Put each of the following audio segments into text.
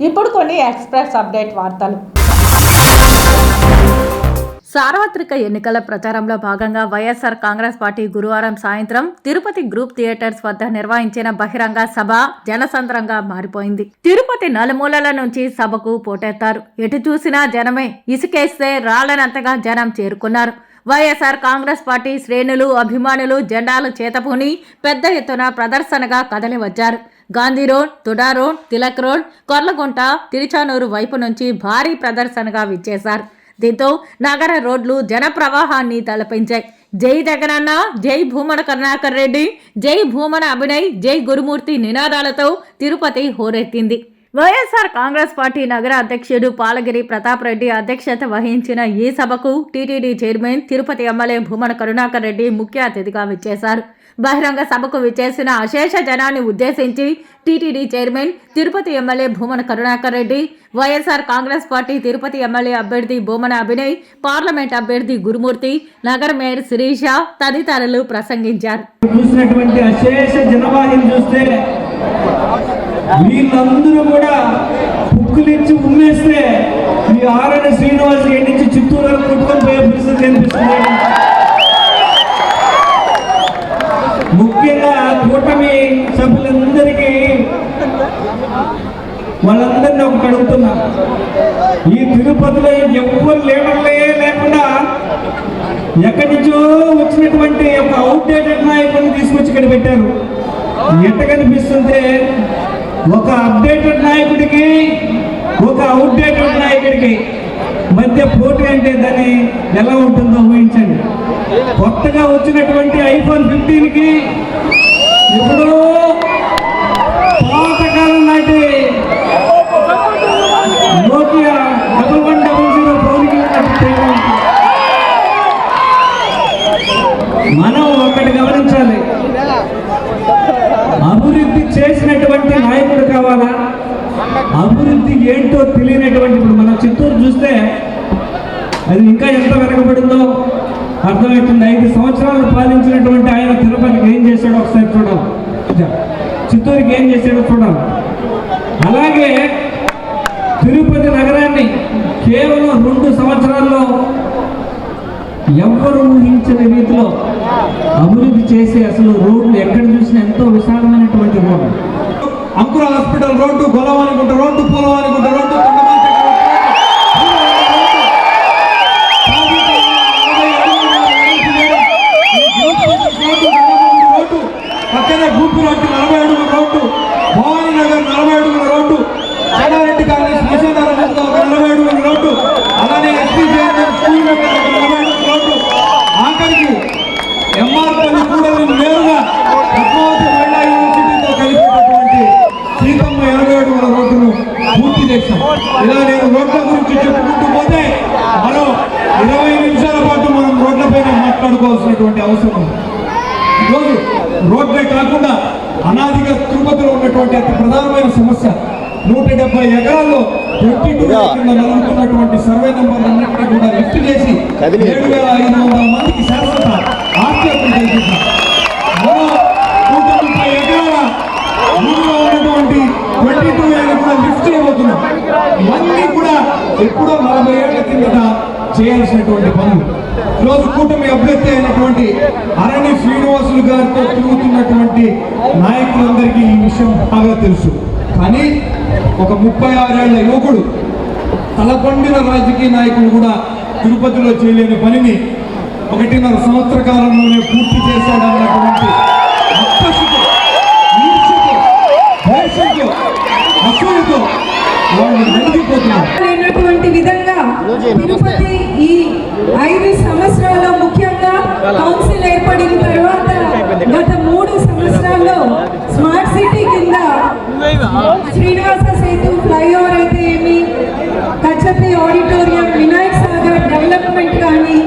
ఇప్పుడు కొన్ని express update వార్తలు. సార్వత్రిక ఎన్నికల ప్రచారంలో భాగంగా వైఎస్ఆర్ కాంగ్రెస్ పార్టీ గురువారం సాయంత్రం తిరుపతి గ్రూప్ థియేటర్స్ వద్ద నిర్వహించిన బహిరంగ సభ జనసంద్రంగా మారిపోయింది. తిరుపతి నలుమూలల నుంచి సభకు పోటెత్తారు. ఎటు చూసినా జనమే. ఇసుకేస్తే రాళ్లనంతగా జనం చేరుకున్నారు. వైఎస్ఆర్ కాంగ్రెస్ పార్టీ శ్రేణులు, అభిమానులు జెండాలు చేతపూని పెద్ద ఎత్తున ప్రదర్శనగా కదలి వచ్చారు. Gandhi road, TUDA road, Tilak road, Korlagunta, Tiruchanur వైపు నుంచి భారీ ప్రదర్శనగా విచ్చేశారు. దీంతో నగర రోడ్లు జన ప్రవాహాన్ని తలపించాయి. జై జగనన్న, జై భూమన కరుణాకర్ రెడ్డి, జై భూమన అభినయ్, జై గురుమూర్తి నినాదాలతో తిరుపతి హోరెత్తింది. వైఎస్ఆర్ కాంగ్రెస్ పార్టీ నగర అధ్యక్షుడు పాలగిరి ప్రతాప్ రెడ్డి అధ్యక్షత వహించిన ఈ సభకు TTD chairman, Tirupati MLA Bhumana Karunakar Reddy ముఖ్య అతిథిగా విచ్చేశారు. బహిరంగ సభకు విచ్చేసిన అశేష జనాన్ని ఉద్దేశించి TTD chairman, Tirupati MLA Bhumana Karunakar Reddy, YSR Congress party Tirupati MLA అభ్యర్థి భూమన అభినయ్, పార్లమెంట్ అభ్యర్థి గురుమూర్తి, నగర మేయర్ శిరీష తదితరులు ప్రసంగించారు. వీళ్ళందరూ కూడా పుక్కులిచ్చి ఉమ్మేస్తే ఈ ఆర్ఎన్ శ్రీనివాస్ గేట్ నుంచి చిత్తూరు వరకు కొట్టుకొని పోయే పరిస్థితి కనిపిస్తుంది. ముఖ్యంగా కూటమి సభ్యులందరికీ వాళ్ళందరినీ ఒకటి అడుగుతున్నా, ఈ తిరుపతిలో ఎవ్వరు లీడర్లే లేకుండా ఎక్కడి నుంచో వచ్చినటువంటి ఒక అవుట్డేటెడ్ నాయకుడిని తీసుకొచ్చి ఇక్కడ పెట్టారు. ఎట్ట కనిపిస్తుంటే ఒక అప్డేటెడ్ నాయకుడికి, ఒక అవుట్డేటెడ్ నాయకుడికి మధ్య పోటీ అంటే దాన్ని ఎలా ఉంటుందో ఊహించండి. కొత్తగా వచ్చినటువంటి ఐఫోన్ 15కి ఎప్పుడో పాతకాలం నాటి నోకియా 1100 ఫోన్కి మనం ఒకటి గమనించాలి, అభివృద్ధి చేసినటువంటి నాయకుడు కావాలా, అభివృద్ధి ఏంటో తెలియనటువంటి. ఇప్పుడు మనం చిత్తూరు చూస్తే అది ఇంకా ఎంత వెనకబడిందో అర్థమవుతుంది. 5 సంవత్సరాలు పాలించినటువంటి ఆయన తిరుపతికి ఏం చేశాడో ఒకసారి చూడాలి, చిత్తూరుకి ఏం చేశాడో చూడాలి. అలాగే తిరుపతి నగరాన్ని కేవలం 2 సంవత్సరాల్లో ఎవ్వరు ఊహించిన రీతిలో అభివృద్ధి చేసి అసలు రోడ్లు ఎక్కడ చూసినా ఎంతో విశాలమైనటువంటి రోడ్డు, అంకుర హాస్పిటల్ రోడ్డు, గొలవానిగుంట రోడ్డు, పూలవానిగుంట రోడ్డు, పక్కనే గూపు రోడ్డు 40 అడుగుల రోడ్డు, భవానీ నగర్ 40 అడుగుల రోడ్డు, చెన్నారెడ్డి కాలనీ శ్మశాన 40 అడుగుల రోడ్డు, అలానే ఎస్పీ స్కూల్ 40 అడుగుల రోడ్డు, ఆఖరికి ఎంఆర్పల్లి కూడా నేరుగా పద్మావతి మహిళా యూనివర్సిటీతో కలిపేటటువంటి సీతమ్మ 20 అడుగుల రోడ్డును పూర్తి చేశాం. ఇలా నేను రోడ్ల గురించి చెప్పుకుంటూ పోతే మనం 20 నిమిషాల పాటు మనం రోడ్లపైన మాట్లాడుకోవాల్సినటువంటి అవసరం ఉంది. ఈరోజు రోడ్లే కాకుండా అనాదిగా తిరుపతిలో ఉన్నటువంటి అతి ప్రధానమైన సమస్య 170 ఎకరాల్లో 22 కింద నలుగుతున్నటువంటి సర్వే నెంబర్లన్నింటినీ కూడా లిఫ్ట్ చేసి 7,500 మందికి శాశ్వత ఆర్టీఎఫ్లు కల్పించారు. 130 ఎకరాల భూమిలో ఉన్నటువంటి 22 ఏళ్ళు కూడా లిఫ్ట్ చేయబోతున్నాం. ఇవన్నీ కూడా ఎప్పుడో 40 ఏళ్ల కిందట చేయాల్సినటువంటి పనులు. ఈరోజు కూటమి అభ్యర్థి అయినటువంటి అరణి శ్రీనివాసులు గారితో తిరుగుతున్నటువంటి నాయకులందరికీ ఈ విషయం బాగా తెలుసు. కానీ ఒక 36 ఏళ్ల యువకుడు, తలపండిన రాజకీయ నాయకుడు కూడా తిరుపతిలో చేయలేని పనిని 1.5 సంవత్సర కాలంలోనే పూర్తి చేశాడన్నటువంటి అక్కసుతో, ఈర్ష్యతో, ద్వేషంతో, అసూయతో వాళ్ళు నలిగిపోతున్నారు. విధంగా తిరుపతి ఈ 5 సంవత్సరాల్లో ముఖ్యంగా కౌన్సిల్ ఏర్పడిన తర్వాత గత 3 సంవత్సరాల్లో స్మార్ట్ సిటీ కింద శ్రీనివాస సేతు ఫ్లైఓవర్ అయితే ఏమి, కచ్చపి ఆడిటోరియం, వినాయక్ సాగర్ డెవలప్మెంట్ కానీ,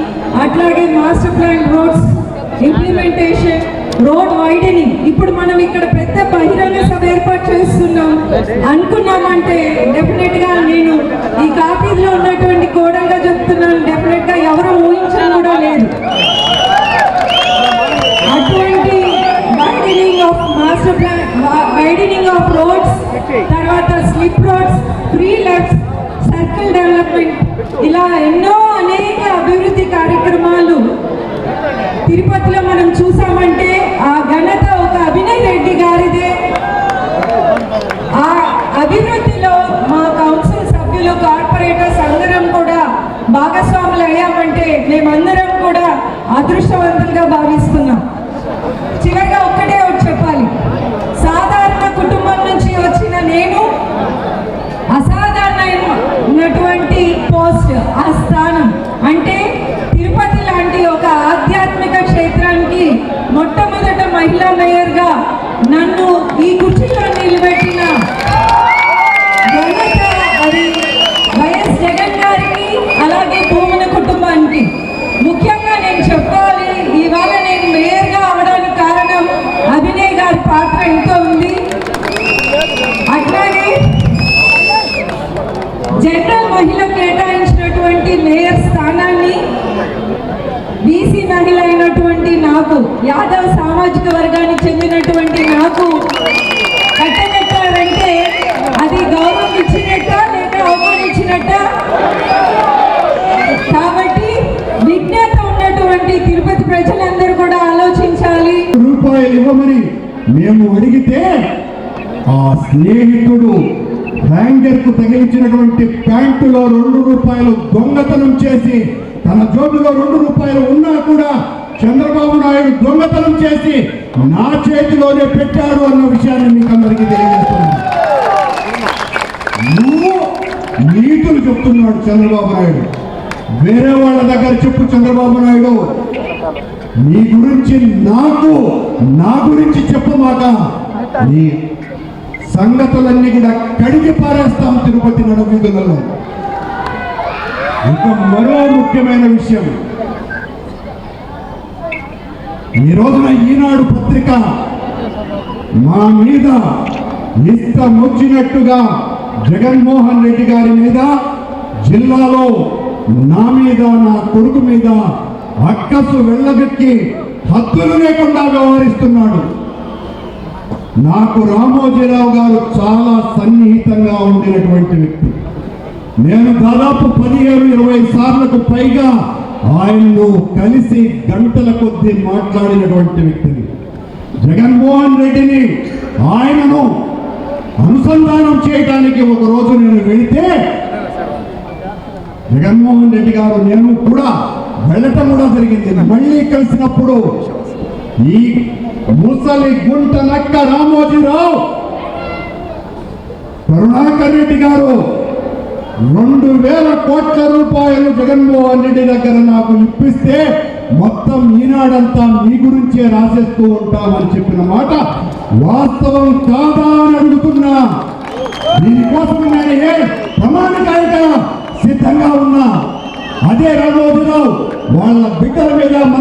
అట్లాగే master plan roads implementation, road widening. ఇప్పుడు మనం ఇక్కడ పెద్ద బహిరంగ సభ ఏర్పాటు చేస్తున్నాం అనుకున్నామంటే డెఫినెట్ గా నేను ఈ కాపీలో ఉన్నటువంటి కోడలుగా చెప్తున్నాను, డెఫినెట్ గా ఎవరు ఊహించడం కూడా లేదు. అటువంటి widening of master plan, widening of roads, తర్వాత slip roads, free lefts, circle development, ఇలా ఎన్నో అనేక అభివృద్ధి కార్యక్రమాలు తిరుపతిలో మనం చూసామంటే ఆ ఘనత ఒక అభినయ్ రెడ్డి గారిదే. ఆ అభివృద్ధిలో మా కౌన్సిల్ సభ్యులు, కార్పొరేటర్స్ అందరం కూడా భాగస్వాములు అయ్యామంటే మేమందరం కూడా అదృష్టవంతులుగా భావిస్తున్నాం. చివరిగా ఒక్కటే ఒకటి చెప్పాలి, సాధారణ కుటుంబం నుంచి వచ్చిన నేను అసాధారణమైనటువంటి పోస్ట్, ఆ స్థానం అంటే తిరుపతి లాంటి ఒక ఆధ్యాత్మిక క్షేత్రానికి మొట్టమొదట మహిళా మేయర్గా నన్ను ఈ కుర్చీలో నిలబెట్టిన ఘనత అది వైఎస్ జగన్ గారికి, అలాగే భూమన కుటుంబానికి. ముఖ్యంగా నేను చెప్పాలి, ఇవాళ నేను మేయర్గా అవడానికి కారణం అభినయ్ గారి పాత్ర ఎంతో ఉంది. అట్లాగే జనరల్ మహిళకు కేటాయించినటువంటి మేయర్ స్థానాన్ని బీసీ మహిళ అయినటువంటి నాకు, యాదవ్ సామాజిక వర్గానికి చెందినటువంటి నాకు కట్టబెట్టారంటే అది గౌరవం ఇచ్చినట్ట లేక అవమానించినట్ట? కాబట్టి విజ్ఞత ఉన్నటువంటి తిరుపతి ప్రజలందరూ కూడా ఆలోచించాలి. రూపాయలు ఇవ్వమని మేము అడిగితే ఆ స్నేహితుడు హ్యాంగర్ కు తగిలించినటువంటి ప్యాంటులో 2 రూపాయలు దొంగతనం చేసి, తన జోబులో 2 రూపాయలు ఉన్నా కూడా చంద్రబాబు నాయుడు దొంగతనం చేసి నా చేతిలోనే పెట్టాడు అన్న విషయాన్ని మీకు అందరికీ తెలియజేస్తున్నాను. నువ్వు నీతులు చెప్తున్నాడు చంద్రబాబు నాయుడు, వేరే వాళ్ళ దగ్గర చెప్పు చంద్రబాబు నాయుడు, నీ గురించి నా గురించి చెప్పమాక, నీ సంగతులన్నీ కూడా కడిగి పారేస్తాం తిరుపతి నడుమీదులలో. ఇక మరో ముఖ్యమైన విషయం, ఈ రోజున ఈనాడు పత్రిక మా మీద ఇష్టం వచ్చినట్టుగా జగన్మోహన్ రెడ్డి గారి మీద, జిల్లాలో నా మీద, నా కొడుకు మీద అక్కసు వెళ్ళగక్కి హద్దులు లేకుండా వ్యవహరిస్తున్నాడు. నాకు రామోజీరావు గారు చాలా సన్నిహితంగా ఉండినటువంటి వ్యక్తి. నేను దాదాపు 15-20 సార్లకు పైగా ఆయన్ను కలిసి గంటల కొద్దీ మాట్లాడినటువంటి వ్యక్తిని. జగన్మోహన్ రెడ్డిని, ఆయనను అనుసంధానం చేయడానికి ఒక రోజు నేను వెళితే జగన్మోహన్ రెడ్డి గారు, నేను కూడా వెళ్ళటం కూడా జరిగింది. మళ్ళీ కలిసినప్పుడు ఈ ముసలి గుంట నక్క రామోజీరావు, కరుణాకర్ రెడ్డి గారు 2,000 కోట్ల రూపాయలు జగన్మోహన్ రెడ్డి దగ్గర నాకు ఇప్పిస్తే మొత్తం ఈనాడంతా మీ గురించే రాసేస్తూ ఉంటామని చెప్పిన మాట వాస్తవం కాదా అని అడుగుతున్నా. దీనికోసం నేను ఏ ప్రమాణికాయగా సిద్ధంగా ఉన్నా. అదే రామోజీరావు వాళ్ళ బిడ్డల మీద, మన